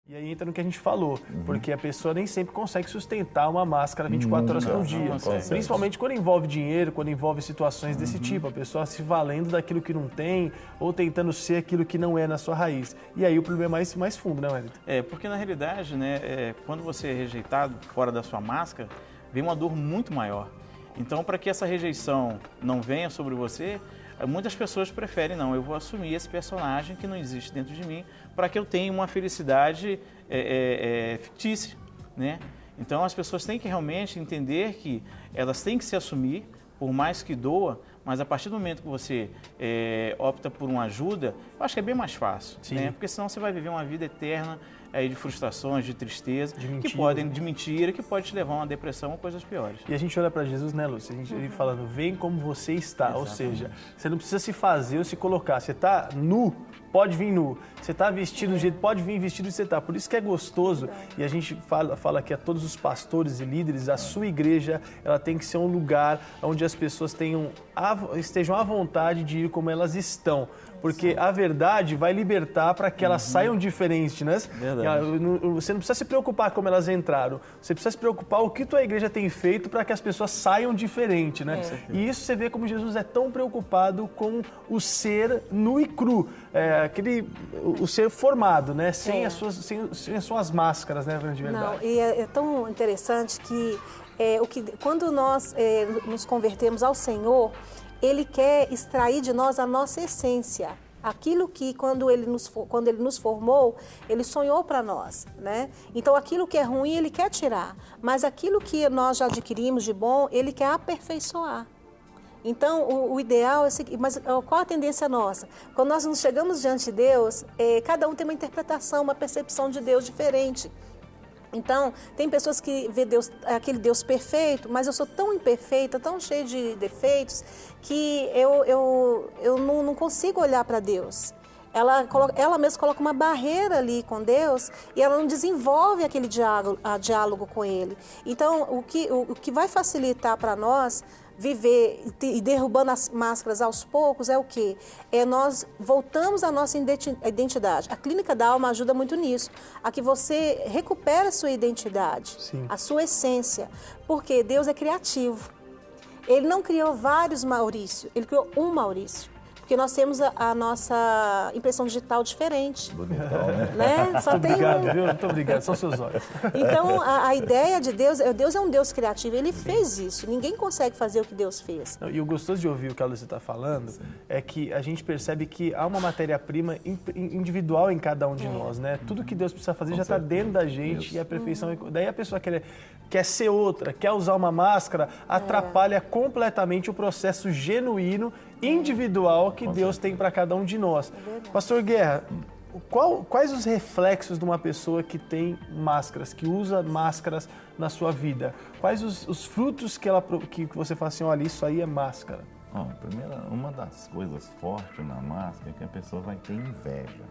E aí entra no que a gente falou, porque a pessoa nem sempre consegue sustentar uma máscara 24 horas por dia. Principalmente quando envolve dinheiro, quando envolve situações desse tipo, a pessoa se valendo daquilo que não tem ou tentando ser aquilo que não é na sua raiz. E aí o problema é mais fundo, né, Wellington? Porque na realidade, quando você é rejeitado fora da sua máscara, vem uma dor muito maior. Então, para que essa rejeição não venha sobre você, muitas pessoas preferem, não, eu vou assumir esse personagem que não existe dentro de mim para que eu tenha uma felicidade fictícia, né? Então as pessoas têm que realmente entender que elas têm que se assumir, por mais que doa, mas a partir do momento que você opta por uma ajuda, eu acho que é bem mais fácil, né? Porque senão você vai viver uma vida eterna de frustrações, de tristeza, de mentira, que pode te levar a uma depressão ou coisas piores. E a gente olha para Jesus, né, Lúcia? Ele falando, vem como você está. Exatamente. Ou seja, você não precisa se fazer ou se colocar. Você está nu, pode vir nu. Você está vestido do jeito, pode vir vestido do que você está. Por isso que é gostoso. E a gente fala aqui a todos os pastores e líderes, a sua igreja, ela tem que ser um lugar onde as pessoas estejam à vontade de ir como elas estão. Porque a verdade vai libertar para que elas saiam diferentes, né? Você não precisa se preocupar como elas entraram. Você precisa se preocupar o que tua igreja tem feito para que as pessoas saiam diferentes, né? E isso você vê como Jesus é tão preocupado com o ser nu e cru. O ser formado, né? Sem as suas máscaras, né? De verdade. Não, e é tão interessante que, quando nós nos convertemos ao Senhor, Ele quer extrair de nós a nossa essência. Aquilo que, quando Ele nos formou, Ele sonhou para nós, né? Então, aquilo que é ruim, Ele quer tirar. Mas aquilo que nós já adquirimos de bom, Ele quer aperfeiçoar. Então, o ideal é seguir. Mas qual a tendência nossa? Quando nós nos chegamos diante de Deus, cada um tem uma interpretação, uma percepção de Deus diferente. Então, tem pessoas que vê Deus, aquele Deus perfeito, mas eu sou tão imperfeita, tão cheia de defeitos, que eu não consigo olhar para Deus. Ela mesma coloca uma barreira ali com Deus e ela não desenvolve aquele diálogo com Ele. Então, o que vai facilitar para nós viver e derrubando as máscaras aos poucos é o quê? Nós voltamos à nossa identidade. A Clínica da Alma ajuda muito nisso, a que você recupere a sua identidade, a sua essência, porque Deus é criativo. Ele não criou vários Maurício, Ele criou um Maurício. Porque nós temos a nossa impressão digital diferente. Bonitão, né? Só tem obrigado, viu? Muito obrigado, são seus olhos. Então, a ideia de Deus é um Deus criativo, Ele fez isso. Ninguém consegue fazer o que Deus fez. E o gostoso de ouvir o que a Lúcia está falando é que a gente percebe que há uma matéria-prima individual em cada um de nós, né? Tudo que Deus precisa fazer já está dentro da gente e a perfeição. Daí a pessoa quer ser outra, quer usar uma máscara, atrapalha completamente o processo genuíno, individual que Deus tem para cada um de nós. Pastor Guerra, quais os reflexos de uma pessoa que tem máscaras, que usa máscaras na sua vida? Quais os frutos que você fala assim, olha, isso aí é máscara? Primeiro, uma das coisas fortes na máscara é que a pessoa vai ter inveja.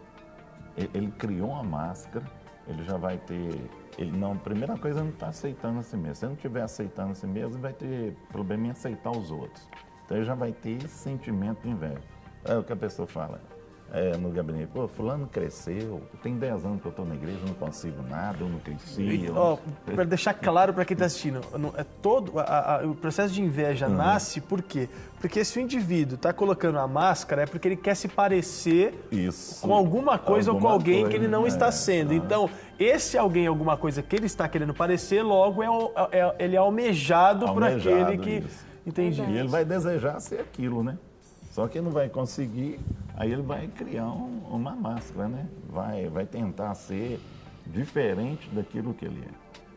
Ele criou uma máscara, ele já vai ter... a primeira coisa, ele não está aceitando a si mesmo. Se ele não estiver aceitando a si mesmo, ele vai ter problema em aceitar os outros. Então ele já vai ter esse sentimento de inveja. É o que a pessoa fala no gabinete. Pô, fulano cresceu, tem 10 anos que eu estou na igreja, eu não consigo nada, eu não cresci. Para deixar claro para quem está assistindo, o processo de inveja nasce por quê? Porque se o indivíduo está colocando a máscara é porque ele quer se parecer com alguma coisa ou com alguém que ele não está sendo. Então, esse alguém, alguma coisa que ele está querendo parecer, logo ele é almejado por aquele que... Isso. Entendi. E ele vai desejar ser aquilo, né? Só que ele não vai conseguir, aí ele vai criar uma máscara, né? Vai tentar ser diferente daquilo que ele é.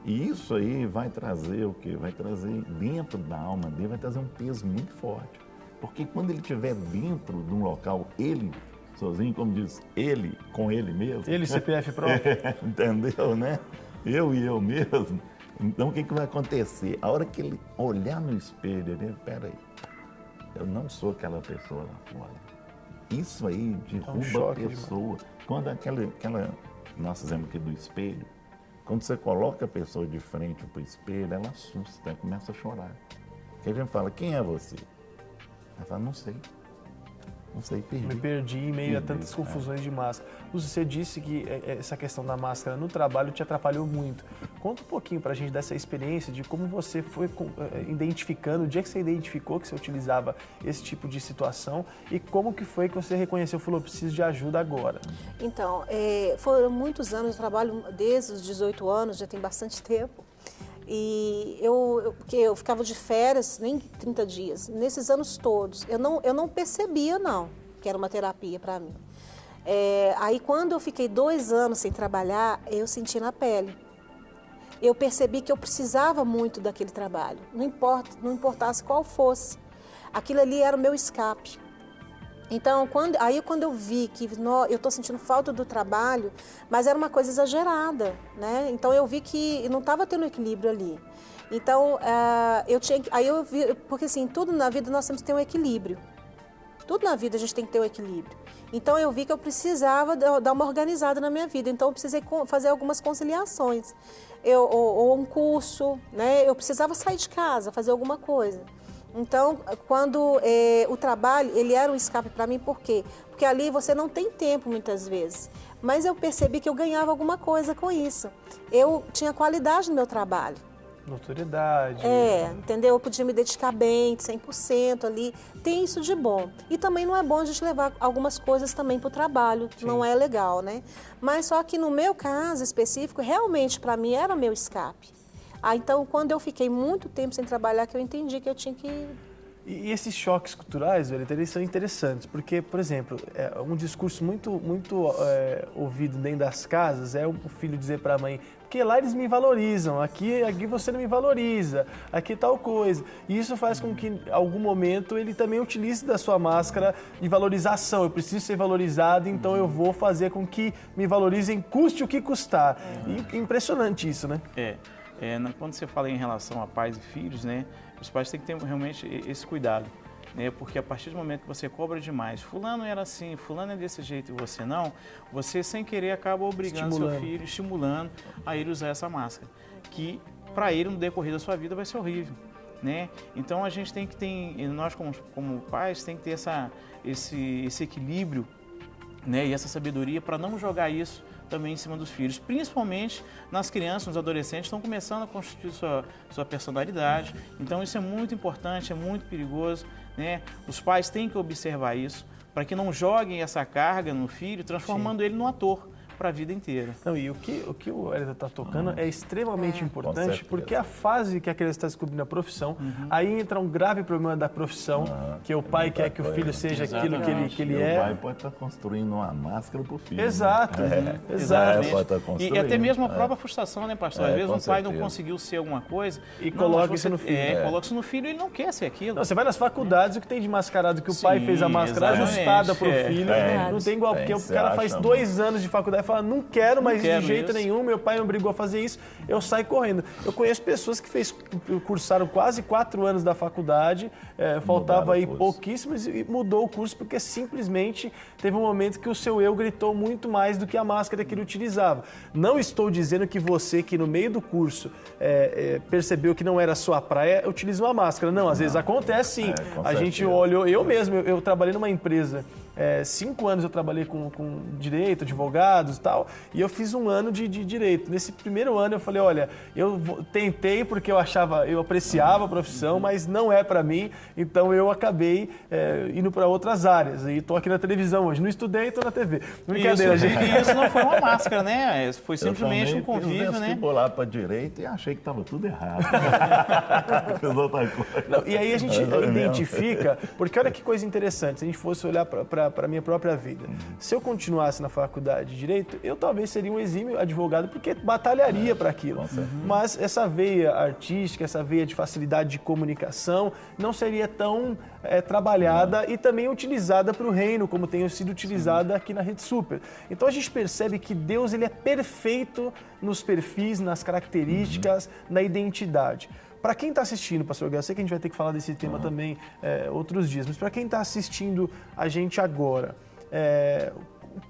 E isso aí vai trazer o quê? Vai trazer dentro da alma dele, vai trazer um peso muito forte. Porque quando ele estiver dentro de um local, ele, sozinho, como diz, ele com ele mesmo. Ele, CPF próprio. Entendeu, né? Eu e eu mesmo. Então, o que vai acontecer? A hora que ele olhar no espelho, ele, peraí, eu não sou aquela pessoa lá fora. Isso aí derruba a pessoa. Quando nós fizemos aqui do espelho, quando você coloca a pessoa de frente para o espelho, ela assusta, ela começa a chorar. Porque a gente fala, quem é você? Ela fala, não sei. não sei, perdi. Me perdi em meio a tantas confusões de máscara. Você disse que essa questão da máscara no trabalho te atrapalhou muito. Conta um pouquinho pra gente dessa experiência, de como você foi identificando, o dia que você identificou que você utilizava esse tipo de situação e como que foi que você reconheceu, falou, preciso de ajuda agora. Então, foram muitos anos, eu trabalho desde os 18 anos, já tem bastante tempo. E porque eu ficava de férias, nem 30 dias. Nesses anos todos, eu não percebia, não, que era uma terapia para mim. Aí, quando eu fiquei 2 anos sem trabalhar, eu senti na pele. Eu percebi que eu precisava muito daquele trabalho, não importasse qual fosse. Aquilo ali era o meu escape. Então, quando eu vi que eu estou sentindo falta do trabalho, mas era uma coisa exagerada, né? Então, eu vi que não estava tendo equilíbrio ali. Então, eu vi, porque assim, tudo na vida nós temos que ter um equilíbrio. Tudo na vida a gente tem que ter um equilíbrio. Então, eu vi que eu precisava dar uma organizada na minha vida. Então, eu precisei fazer algumas conciliações. Ou um curso, né? Eu precisava sair de casa, fazer alguma coisa. Então, quando o trabalho, ele era um escape para mim, por quê? Porque ali você não tem tempo muitas vezes. Mas eu percebi que eu ganhava alguma coisa com isso. Eu tinha qualidade no meu trabalho. Notoriedade. Entendeu? Eu podia me dedicar bem, 100% ali. Tem isso de bom. E também não é bom a gente levar algumas coisas também para o trabalho. Sim. Não é legal, né? Mas só que no meu caso específico, realmente para mim era meu escape. Então, quando eu fiquei muito tempo sem trabalhar, que eu entendi que eu tinha que... E esses choques culturais, velho, eles são interessantes, porque, por exemplo, um discurso muito ouvido dentro das casas é o filho dizer para a mãe, porque lá eles me valorizam, aqui você não me valoriza, aqui tal coisa. E isso faz com que, em algum momento, ele também utilize da sua máscara de valorização. Eu preciso ser valorizado, então eu vou fazer com que me valorizem, custe o que custar. E impressionante isso, né? Quando você fala em relação a pais e filhos, né, os pais têm que ter realmente esse cuidado, né, porque a partir do momento que você cobra demais, fulano era assim, fulano é desse jeito e você não, você sem querer acaba obrigando seu filho, estimulando a ele usar essa máscara, que para ele no decorrer da sua vida vai ser horrível, né? Então a gente tem que ter, nós como pais tem que ter esse equilíbrio, né, e essa sabedoria para não jogar isso também em cima dos filhos, principalmente nas crianças, nos adolescentes, estão começando a constituir sua personalidade. Então isso é muito importante, é muito perigoso, né? Os pais têm que observar isso para que não joguem essa carga no filho, transformando ele num ator para a vida inteira. Não, e o que o Hélio está tocando é extremamente importante, porque a fase que a criança está descobrindo a profissão, aí entra um grave problema da profissão, que o pai quer que o filho seja aquilo que ele é. O pai pode estar construindo uma máscara para o filho. Exato, né? Exatamente. E até mesmo a própria frustração, né, pastor? Às vezes um pai não conseguiu ser alguma coisa e coloca isso no filho. Coloca isso no filho e ele não quer ser aquilo. Não, você vai nas faculdades, o que tem de mascarado que o pai fez a máscara ajustada para o filho, não tem igual, porque o cara faz 2 anos de faculdade e fala, não quero mais de jeito nenhum, meu pai me obrigou a fazer isso, eu saio correndo. Eu conheço pessoas que cursaram quase 4 anos da faculdade, faltava aí pouquíssimos e mudou o curso porque simplesmente teve um momento que o seu eu gritou muito mais do que a máscara que ele utilizava. Não estou dizendo que você que no meio do curso percebeu que não era a sua praia, utiliza uma máscara. Não, às vezes acontece sim. A gente olhou, eu mesmo, eu trabalhei numa empresa, 5 anos eu trabalhei com direito, advogados e tal, e eu fiz 1 ano de direito. Nesse primeiro ano eu falei, olha, eu tentei porque eu apreciava a profissão, mas não é para mim, então eu acabei indo para outras áreas. E estou aqui na televisão hoje, não estudei, estou na TV. Brincadeira, gente. E isso não foi uma máscara, né? Foi simplesmente um convívio, né? Eu vestibular para direito e achei que estava tudo errado. Fiz outra coisa. Não, e aí a gente identifica, porque olha que coisa interessante, se a gente fosse olhar para a minha própria vida. Se eu continuasse na faculdade de Direito, eu talvez seria um exímio advogado, porque batalharia para aquilo. Mas essa veia artística, essa veia de facilidade de comunicação, não seria tão trabalhada e também utilizada para o reino, como tem sido utilizada aqui na Rede Super. Então a gente percebe que Deus ele é perfeito nos perfis, nas características, na identidade. Para quem está assistindo, pastor Gal, eu sei que a gente vai ter que falar desse tema também outros dias, mas para quem está assistindo a gente agora,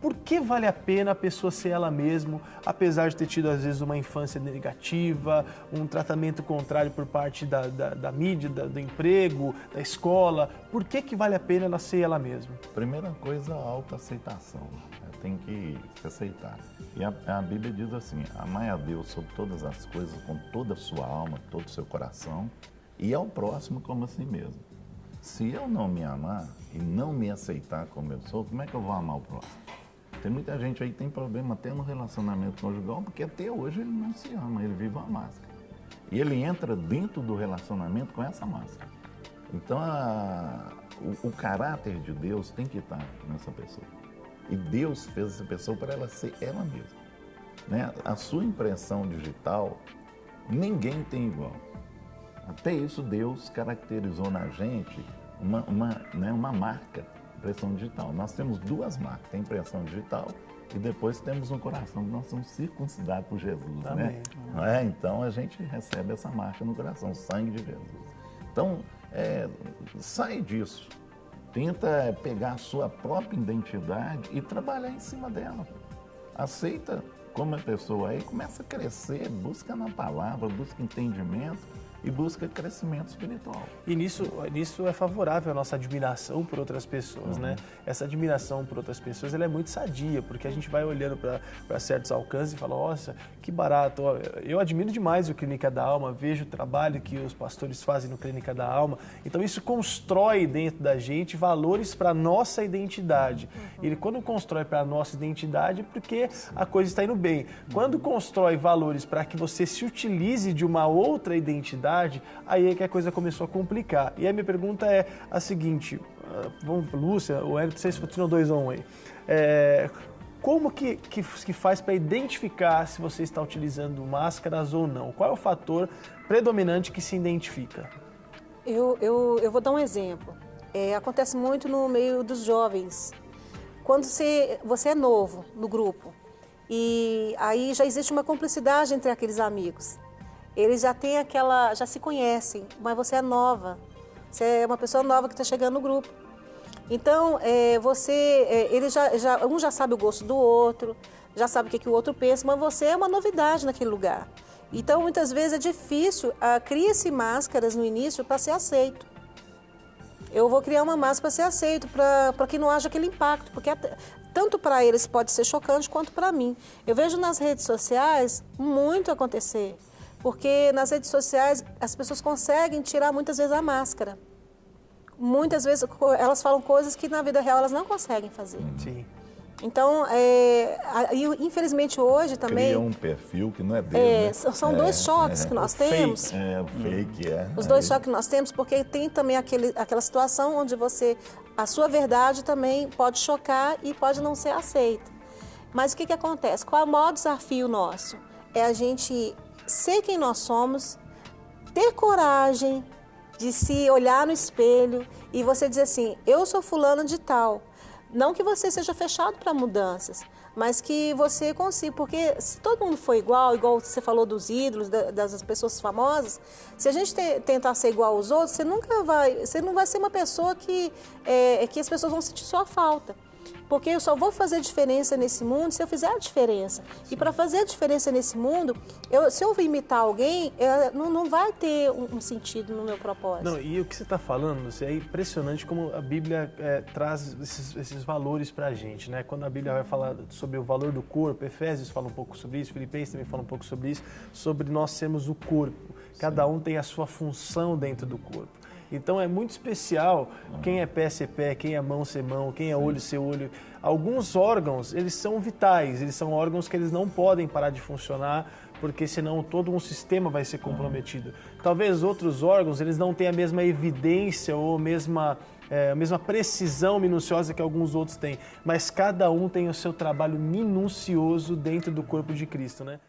Por que vale a pena a pessoa ser ela mesma, apesar de ter tido, às vezes, uma infância negativa, um tratamento contrário por parte da mídia, do emprego, da escola? Por que vale a pena ela ser ela mesma? Primeira coisa, a autoaceitação. Tem que se aceitar. E a Bíblia diz assim, amai a Deus sobre todas as coisas, com toda a sua alma, todo o seu coração, e ao próximo como a si mesmo. Se eu não me amar e não me aceitar como eu sou, como é que eu vou amar o próximo? Tem muita gente aí que tem problema até no relacionamento conjugal, porque até hoje ele não se ama, ele vive uma máscara. E ele entra dentro do relacionamento com essa máscara. Então, o caráter de Deus tem que estar nessa pessoa. E Deus fez essa pessoa para ela ser ela mesma. Né? A sua impressão digital, ninguém tem igual. Até isso Deus caracterizou na gente uma marca, impressão digital. Nós temos duas marcas, tem impressão digital e depois temos um coração que nós somos circuncidados por Jesus. Né? Então a gente recebe essa marca no coração, o sangue de Jesus. Então, sai disso. Tenta pegar a sua própria identidade e trabalhar em cima dela. Aceita como a pessoa é e começa a crescer, busca na palavra, busca entendimento e busca crescimento espiritual. E nisso é favorável a nossa admiração por outras pessoas, né? Essa admiração por outras pessoas, ela é muito sadia, porque a gente vai olhando para certos alcances e fala, nossa, que barato. Eu admiro demais o Clínica da Alma, vejo o trabalho que os pastores fazem no Clínica da Alma. Então isso constrói dentro da gente valores para a nossa identidade. E quando constrói para a nossa identidade, é porque a coisa está indo bem. Quando constrói valores para que você se utilize de uma outra identidade, aí é que a coisa começou a complicar. E a minha pergunta é a seguinte, vamos, Lúcia, o Hélio, vocês continuam 2 a 1 aí. Como que faz para identificar se você está utilizando máscaras ou não? Qual é o fator predominante que se identifica? Eu vou dar um exemplo. Acontece muito no meio dos jovens. Quando você é novo no grupo, e aí já existe uma cumplicidade entre aqueles amigos. Eles já têm já se conhecem, mas você é nova. Você é uma pessoa nova que está chegando no grupo. Então, um já sabe o gosto do outro, já sabe o que o outro pensa, mas você é uma novidade naquele lugar. Então, muitas vezes é difícil, cria-se máscaras no início para ser aceito. Eu vou criar uma máscara para ser aceito, para que não haja aquele impacto, porque tanto para eles pode ser chocante quanto para mim. Eu vejo nas redes sociais muito acontecer. Porque nas redes sociais as pessoas conseguem tirar muitas vezes a máscara. Muitas vezes elas falam coisas que na vida real elas não conseguem fazer. Sim. Então, infelizmente hoje também... Cria um perfil que não é dele, né? São 2 choques que nós temos. O fake, Os 2 choques que nós temos, porque tem também aquela situação onde a sua verdade também pode chocar e pode não ser aceita. Mas o que acontece? Qual é o maior desafio nosso? É a gente ser quem nós somos, ter coragem de se olhar no espelho e você dizer assim, eu sou fulano de tal. Não que você seja fechado para mudanças, mas que você consiga, porque se todo mundo for igual você falou dos ídolos, das pessoas famosas, se a gente tentar ser igual aos outros, você não vai ser uma pessoa que as pessoas vão sentir sua falta. Porque eu só vou fazer diferença nesse mundo se eu fizer a diferença. Sim. E para fazer a diferença nesse mundo, se eu imitar alguém, não vai ter um sentido no meu propósito. Não, e o que você está falando, Lúcia, é impressionante como a Bíblia traz esses valores para a gente, né? Quando a Bíblia vai falar sobre o valor do corpo, Efésios fala um pouco sobre isso, Filipenses também fala um pouco sobre isso, sobre nós sermos o corpo. Cada um tem a sua função dentro do corpo. Então é muito especial quem é pé ser pé, quem é mão ser mão, quem é olho ser olho. Alguns órgãos, eles são vitais, eles são órgãos que eles não podem parar de funcionar, porque senão todo um sistema vai ser comprometido. Talvez outros órgãos, eles não tenham a mesma evidência ou a mesma precisão minuciosa que alguns outros têm, mas cada um tem o seu trabalho minucioso dentro do corpo de Cristo, né?